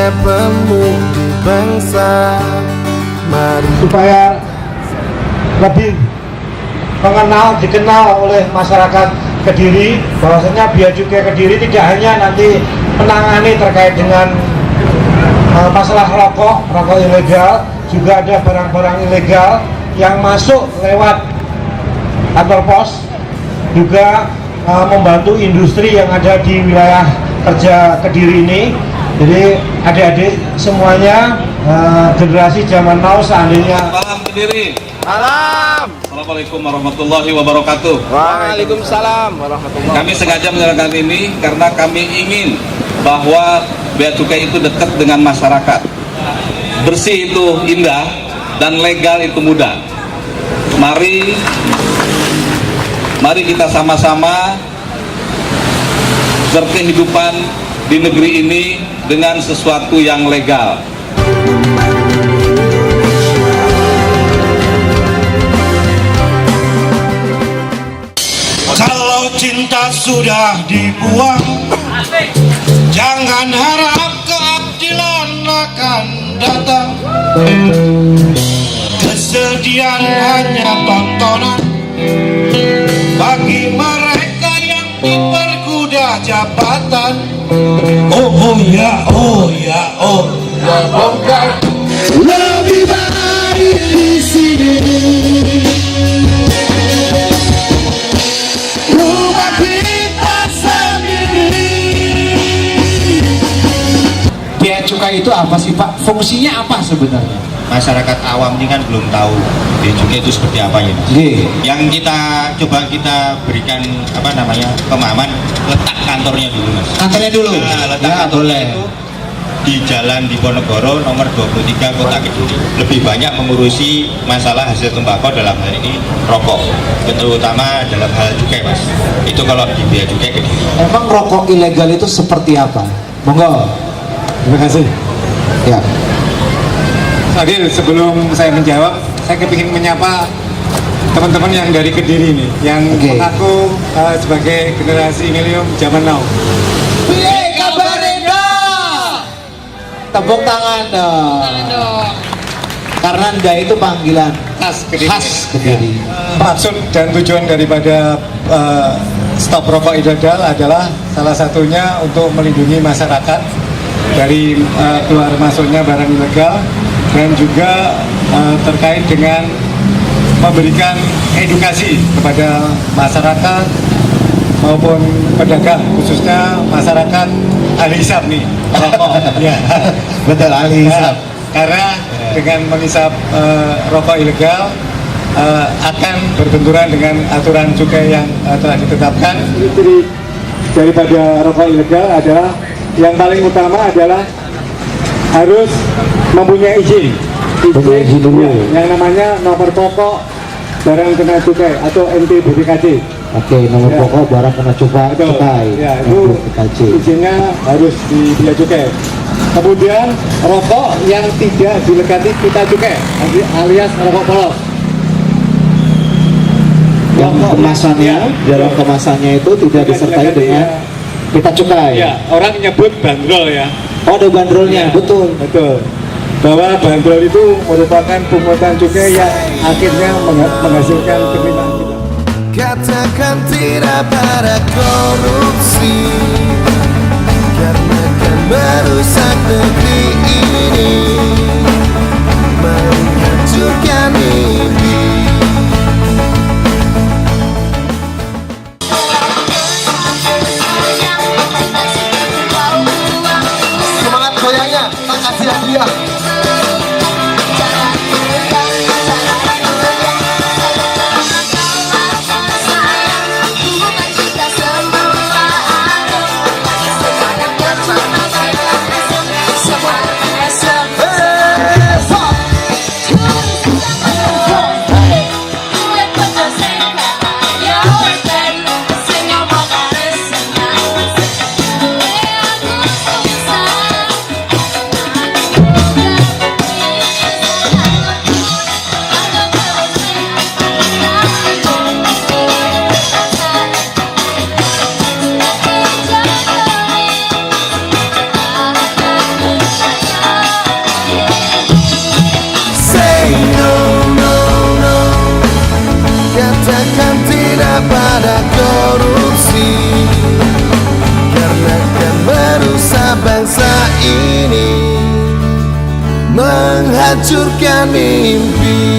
sebagai pemudi bangsa. Mari supaya lebih dikenal oleh masyarakat Kediri bahwasanya Bea Cukai Kediri tidak hanya nanti menangani terkait dengan masalah rokok ilegal, juga ada barang-barang ilegal yang masuk lewat kantor pos, juga membantu industri yang ada di wilayah kerja Kediri ini. Jadi adik-adik semuanya generasi zaman now seandainya. Salam Kediri. Salam. Assalamualaikum warahmatullahi wabarakatuh. Waalaikumsalam warahmatullahi. Kami sengaja menyelenggarakan ini karena kami ingin bahwa bea cukai itu dekat dengan masyarakat. Bersih itu indah dan legal itu mudah. Mari kita sama-sama berkehidupan di negeri ini dengan sesuatu yang legal. Kalau cinta sudah dibuang, jangan harap keadilan akan datang. Kesedihan hanya tontonan bagi mereka yang diperkuda jabatan. Oh ya, bongkar. Lebih baik di sini. Rumah kita sendiri. Bea cukai itu apa sih Pak? Fungsinya apa sebenarnya? Masyarakat awam ini kan belum tahu bea cukai itu seperti apa ya Mas. Yang kita berikan pemahaman, letak kantornya dulu Mas. Kantornya dulu. Letak kantornya itu di Jalan Diponegoro nomor 23 Kota Kediri. Lebih banyak mengurusi masalah hasil tembakau, dalam hal ini rokok, terutama dalam hal cukai Mas. Itu kalau di bea cukai Kediri. Emang rokok ilegal itu seperti apa? Monggo. Terima kasih. Ya. Adil, sebelum saya menjawab, saya kepingin menyapa teman-teman yang dari Kediri ini, yang mengaku sebagai generasi milenium zaman now. Tepuk tangan dong. Karena Nda itu panggilan Khas Kediri. Kediri. Maksud dan tujuan daripada stop rokok ilegal adalah salah satunya untuk melindungi masyarakat dari keluar masuknya barang ilegal, dan juga terkait dengan memberikan edukasi kepada masyarakat maupun pedagang, khususnya masyarakat ahli hisab nih, rokok. Ya. Betul, ahli hisab. Karena dengan menghisap rokok ilegal akan berbenturan dengan aturan cukai yang telah ditetapkan. Ciri daripada rokok ilegal adalah yang paling utama adalah harus mempunyai izin dulu. Yang namanya nomor pokok barang kena cukai atau NPBDKC. Oke, nomor pokok barang kena cukai. Ya, itu izinnya harus di bea cukai. Kemudian rokok yang tidak dilekati pita cukai, alias rokok polos. Yang kemasannya, dalam kemasannya itu tidak disertai dengan pita cukai. Ya, orang nyebut bandrol ya. Oh, ada bandrolnya, Ya, betul. Bahwa bandrol itu merupakan pungutan cukai yang akhirnya menghasilkan penerimaan kita. katakan tidak pada korupsi, karena kan merusak negeri ini, menghancurkan mimpi. Semangat goyangnya, tak kasih hadiah. menghancurkan mimpi.